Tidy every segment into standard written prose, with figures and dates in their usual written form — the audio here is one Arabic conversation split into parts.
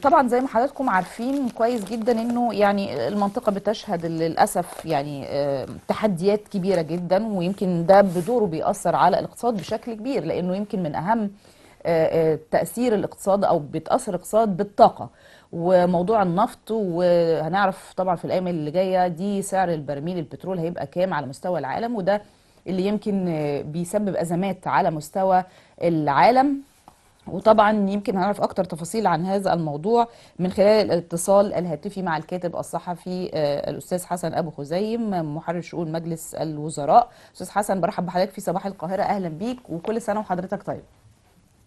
طبعا زي ما حضراتكم عارفين كويس جدا انه يعني المنطقة بتشهد للأسف يعني تحديات كبيرة جدا، ويمكن ده بدوره بيأثر على الاقتصاد بشكل كبير، لأنه يمكن من أهم تأثير الاقتصاد أو بتأثر الاقتصاد بالطاقة وموضوع النفط. وهنعرف طبعا في الأيام اللي جاية دي سعر البرميل البترول هيبقى كام على مستوى العالم، وده اللي يمكن بيسبب أزمات على مستوى العالم. وطبعا يمكن هنعرف اكتر تفاصيل عن هذا الموضوع من خلال الاتصال الهاتفي مع الكاتب الصحفي الاستاذ حسن ابو خزيم، محرر شؤون مجلس الوزراء. استاذ حسن، برحب بحضرتك في صباح القاهره، اهلا بيك وكل سنه وحضرتك طيب.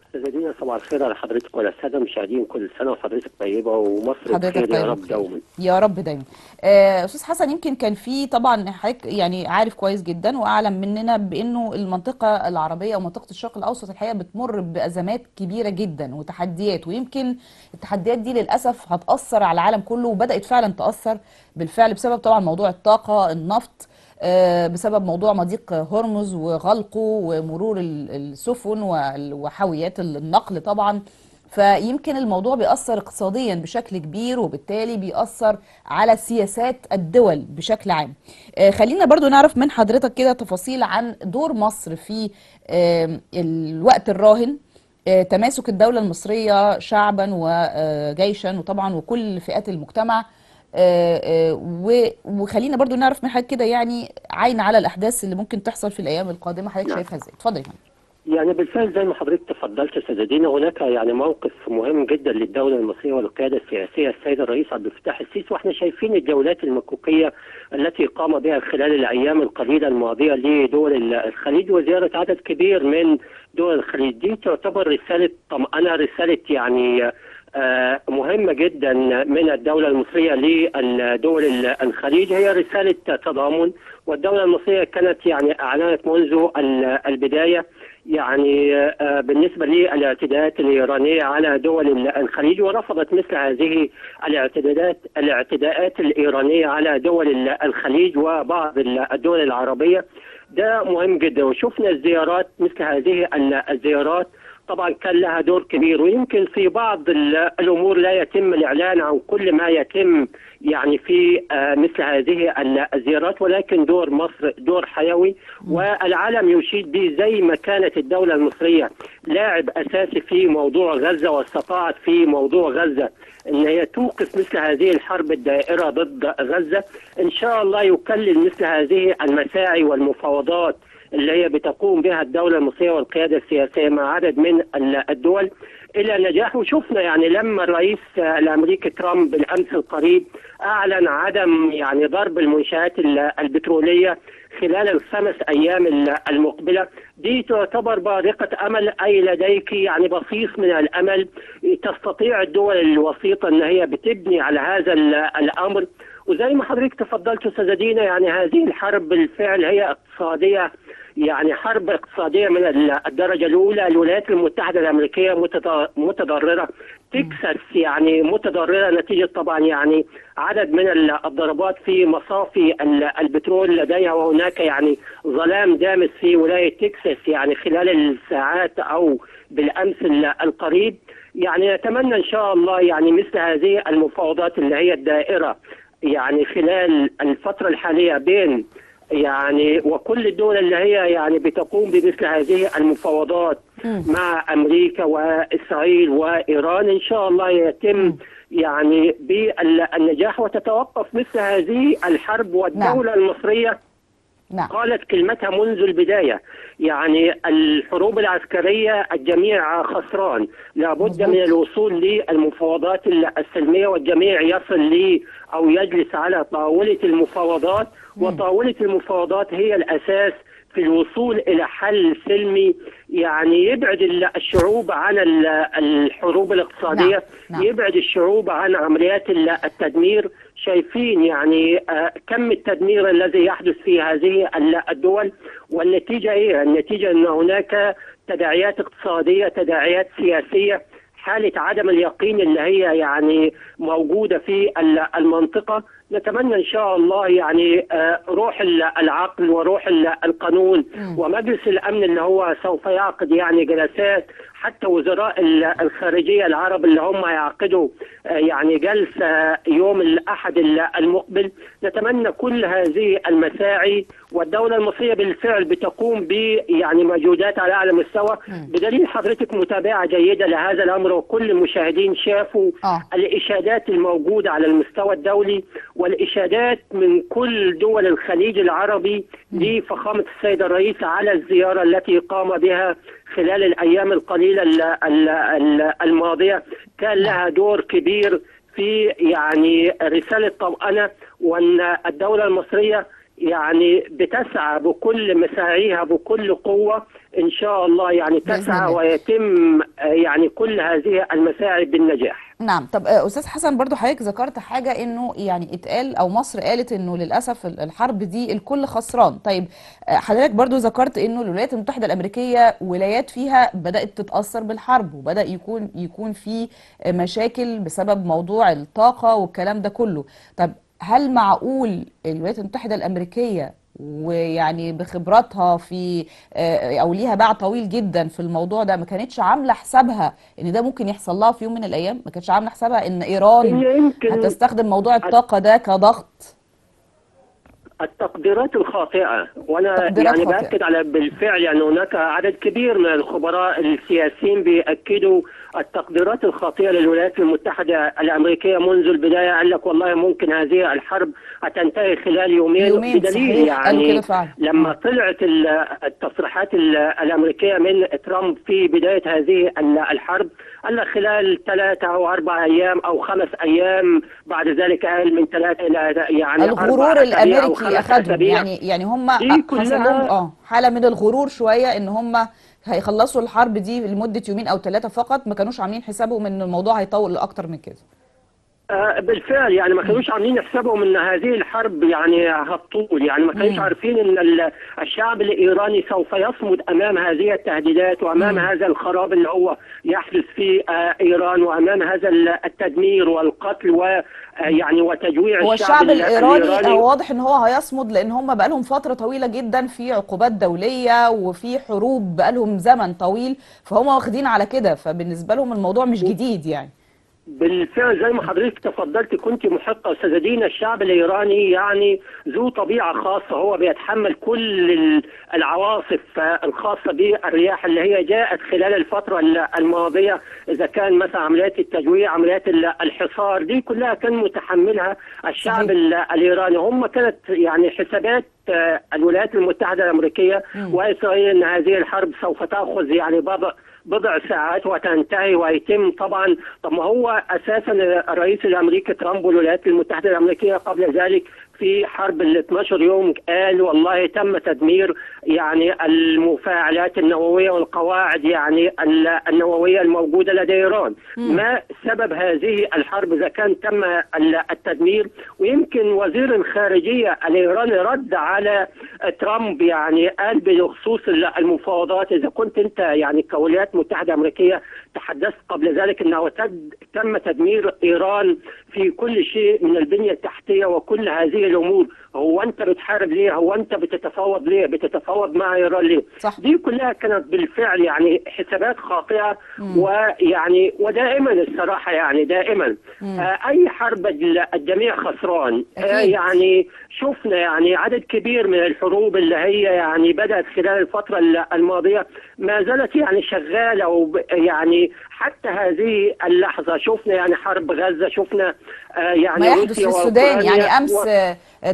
استاذة دينا، صباح الخير على حضرتك وعلى الساده المشاهدين. كل سنه وحضرتك طيبه ومصر حضرتك بخير يا طيب رب وبخير دوما. يا رب دايما. استاذ حسن، يمكن كان في طبعا حضرتك يعني عارف كويس جدا واعلم مننا بانه المنطقه العربيه ومنطقه الشرق الاوسط الحقيقه بتمر بازمات كبيره جدا وتحديات، ويمكن التحديات دي للاسف هتاثر على العالم كله وبدات فعلا تاثر بالفعل بسبب طبعا موضوع الطاقه، النفط، بسبب موضوع مضيق هرمز وغلقه ومرور السفن وحاويات النقل طبعا. فيمكن الموضوع بيأثر اقتصاديا بشكل كبير، وبالتالي بيأثر على سياسات الدول بشكل عام. خلينا برضو نعرف من حضرتك كده تفاصيل عن دور مصر في الوقت الراهن، تماسك الدولة المصرية شعبا وجيشا وطبعا وكل فئات المجتمع. وخلينا برضو نعرف من حضرتك كده يعني عين على الأحداث اللي ممكن تحصل في الأيام القادمة، حضرتك نعم، شايفها ازاي؟ اتفضل يا فندم. يعني بالفعل زي ما حضرتك تفضلت يا استاذة دينا، هناك يعني موقف مهم جدا للدوله المصريه والقياده السياسيه السيد الرئيس عبد الفتاح السيسي، واحنا شايفين الجولات المكوكيه التي قام بها خلال الايام القليله الماضيه لدول الخليج وزياره عدد كبير من دول الخليج. دي تعتبر رساله طمأنة، رساله يعني مهمة جدا من الدولة المصرية لدول الخليج، هي رسالة تضامن. والدولة المصرية كانت يعني أعلنت منذ البداية يعني بالنسبة للاعتداءات الإيرانية على دول الخليج، ورفضت مثل هذه الاعتداءات الإيرانية على دول الخليج وبعض الدول العربية. ده مهم جدا، وشفنا الزيارات مثل هذه الزيارات طبعا كان لها دور كبير. ويمكن في بعض الامور لا يتم الاعلان عن كل ما يتم يعني في مثل هذه الزيارات، ولكن دور مصر دور حيوي والعالم يشيد به، زي ما كانت الدوله المصريه لاعب اساسي في موضوع غزه واستطاعت في موضوع غزه ان هي توقف مثل هذه الحرب الدائره ضد غزه. ان شاء الله يكلل مثل هذه المساعي والمفاوضات اللي هي بتقوم بها الدولة المصرية والقيادة السياسية مع عدد من الدول إلى نجاح. وشفنا يعني لما الرئيس الأمريكي ترامب بالأمس القريب أعلن عدم يعني ضرب المنشآت البترولية خلال الخمس أيام المقبلة، دي تعتبر بارقة أمل، أي لديك يعني بصيص من الأمل. تستطيع الدول الوسيطة أن هي بتبني على هذا الأمر. وزي ما حضرتك تفضلت أستاذة دينا، يعني هذه الحرب بالفعل هي اقتصادية، يعني حرب اقتصادية من الدرجة الأولى. الولايات المتحدة الأمريكية متضررة، تكساس يعني متضررة نتيجة طبعا يعني عدد من الضربات في مصافي البترول لديها، وهناك يعني ظلام دامس في ولاية تكساس يعني خلال الساعات أو بالأمس القريب. يعني نتمنى إن شاء الله يعني مثل هذه المفاوضات اللي هي الدائرة يعني خلال الفترة الحالية بين يعني وكل الدول اللي هي يعني بتقوم بمثل هذه المفاوضات مع أمريكا وإسرائيل وإيران، إن شاء الله يتم يعني بالنجاح وتتوقف مثل هذه الحرب. والدولة المصرية قالت كلمتها منذ البداية، يعني الحروب العسكرية الجميع خسران، لابد من الوصول للمفاوضات السلمية، والجميع يصل أو يجلس على طاولة المفاوضات. وطاولة المفاوضات هي الأساس في الوصول إلى حل سلمي يعني يبعد الشعوب عن الحروب الاقتصادية. يبعد الشعوب عن عمليات التدمير. شايفين يعني كم التدمير الذي يحدث في هذه الدول، والنتيجة إيه؟ النتيجة أن هناك تداعيات اقتصادية، تداعيات سياسية، حالة عدم اليقين اللي هي يعني موجودة في المنطقة. نتمنى إن شاء الله يعني روح العقل وروح القانون ومجلس الأمن اللي هو سوف يعقد يعني جلسات حتى وزراء الخارجية العرب اللي هم هيعقدوا يعني جلسة يوم الأحد المقبل. نتمنى كل هذه المساعي، والدولة المصرية بالفعل بتقوم ب يعني مجهودات على أعلى مستوى، بدليل حضرتك متابعة جيدة لهذا الأمر، وكل المشاهدين شافوا الإشادات الموجودة على المستوى الدولي والإشادات من كل دول الخليج العربي لفخامة السيد الرئيس على الزيارة التي قام بها خلال الأيام القليلة الماضية. كان لها دور كبير في يعني رسالة طمأنة، وأن الدولة المصرية يعني بتسعى بكل مساعيها بكل قوة إن شاء الله، يعني تسعى ويتم يعني كل هذه المساعي بالنجاح. نعم. طب أستاذ حسن، برضو حضرتك ذكرت حاجة إنه يعني اتقال أو مصر قالت إنه للأسف الحرب دي الكل خسران. طيب حضرتك برضو ذكرت إنه الولايات المتحدة الأمريكية ولايات فيها بدأت تتأثر بالحرب، وبدأ يكون في مشاكل بسبب موضوع الطاقة والكلام ده كله. طب هل معقول الولايات المتحدة الأمريكية ويعني بخبراتها في او ليها باع طويل جدا في الموضوع ده ما كانتش عامله حسابها ان ده ممكن يحصل لها في يوم من الايام؟ ما كانتش عامله حسابها ان ايران هتستخدم موضوع الطاقه ده كضغط؟ التقديرات الخاطئة، وأنا يعني بأكد على بالفعل يعني هناك عدد كبير من الخبراء السياسيين بيأكدوا التقديرات الخاطئة للولايات المتحدة الأمريكية منذ البداية. قال لك والله ممكن هذه الحرب هتنتهي خلال يومين بدليل يعني لما طلعت التصريحات الأمركية من ترامب في بداية هذه الحرب، قال لك خلال 3 أو 4 أيام أو 5 أيام، بعد ذلك قال من 3 إلى يعني الغرور الأمريكي أخذهم، يعني هم حصل لهم حالة من الغرور شوية إن هم هيخلصوا الحرب دي لمدة 2 أو 3 فقط، ما كانوش عاملين حسابهم إن الموضوع هيطول أكتر من كده. بالفعل يعني ما كانوش عاملين حسابهم ان هذه الحرب يعني هتطول، يعني ما كانوش عارفين ان الشعب الايراني سوف يصمد امام هذه التهديدات وامام هذا الخراب اللي هو يحدث في ايران، وامام هذا التدمير والقتل ويعني وتجويع والشعب الايراني هو واضح ان هو هيصمد، لان هم بقى لهم فتره طويله جدا في عقوبات دوليه وفي حروب بقى لهم زمن طويل، فهم واخدين على كده، فبالنسبه لهم الموضوع مش جديد يعني. بالفعل زي ما حضرتك تفضلت كنت محقة أستاذة دينا، الشعب الإيراني يعني ذو طبيعة خاصة، هو بيتحمل كل العواصف الخاصة بالرياح اللي هي جاءت خلال الفترة الماضية، إذا كان مثلا عمليات التجويع، عمليات الحصار، دي كلها كان متحملها الشعب الإيراني. هم كانت يعني حسابات الولايات المتحدة الأمريكية وإسرائيل أن هذه الحرب سوف تأخذ يعني بضع ساعات وتنتهي ويتم طبعا. طب ما هو اساسا الرئيس الامريكي ترامب والولايات المتحده الامريكيه قبل ذلك في حرب ال 12 يوم قال والله تم تدمير يعني المفاعلات النوويه والقواعد يعني النوويه الموجوده لدى ايران. ما سبب هذه الحرب اذا كان تم التدمير؟ ويمكن وزير الخارجيه الايراني رد على ترامب، يعني قال بخصوص المفاوضات، اذا كنت انت يعني كولايات متحده امريكيه تحدثت قبل ذلك انه تم تدمير ايران في كل شيء من البنيه التحتيه وكل هذه الامور، هو انت بتحارب ليه؟ هو انت بتتفاوض ليه؟ بتتفاوض مع ايران ليه؟ صح. دي كلها كانت بالفعل يعني حسابات خاطئه. ويعني ودائما الصراحه يعني دائما اي حرب الجميع خسران. يعني شفنا يعني عدد كبير من الحروب اللي هي يعني بدات خلال الفتره الماضيه ما زالت يعني شغاله، يعني حتى هذه اللحظه شفنا يعني حرب غزه، شفنا يعني ما يحدث في السودان. يعني امس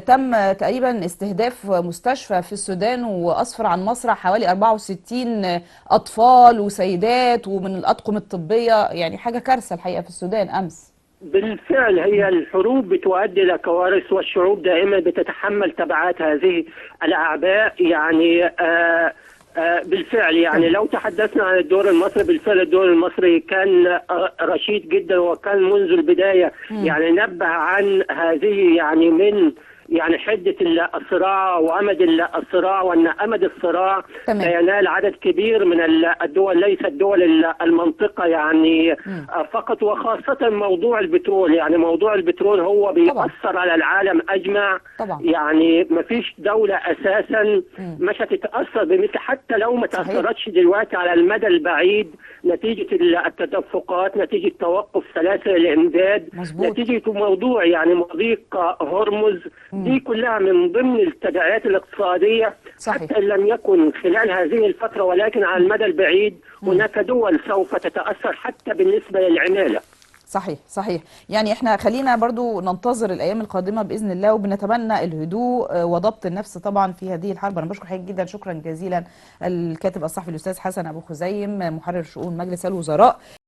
تم تقريبا استهداف مستشفى في السودان واسفر عن مصرع حوالي 64 اطفال وسيدات ومن الاطقم الطبيه، يعني حاجه كارثه الحقيقه في السودان امس. بالفعل هي الحروب بتؤدي إلى كوارث، والشعوب دائما بتتحمل تبعات هذه الاعباء. يعني بالفعل يعني لو تحدثنا عن الدور المصري، بالفعل الدور المصري كان رشيد جدا، وكان منذ البداية يعني نبه عن هذه يعني من يعني حدة الصراع وأمد الصراع، وأن أمد الصراع تمام. سينال عدد كبير من الدول، ليست دول المنطقة يعني فقط، وخاصة موضوع البترول. يعني موضوع البترول هو طبعا بيأثر على العالم أجمع. طبعا. يعني ما فيش دولة أساسا مش هتتأثر بمثل، حتى لو ما صحيح. تأثرتش دلوقتي على المدى البعيد نتيجة التدفقات، نتيجة توقف سلاسل الإمداد، مظبوط. نتيجة موضوع يعني مضيق هرمز. دي كلها من ضمن التداعيات الاقتصادية. صحيح. حتى إن لم يكن خلال هذه الفترة، ولكن على المدى البعيد هناك دول سوف تتأثر حتى بالنسبة للعمالة. صحيح صحيح. يعني احنا خلينا برضو ننتظر الايام القادمه باذن الله، وبنتمنى الهدوء وضبط النفس طبعا في هذه الحرب. انا بشكر حضرتك جدا، شكرا جزيلا الكاتب الصحفي الاستاذ حسن ابو خزيم، محرر شؤون مجلس الوزراء.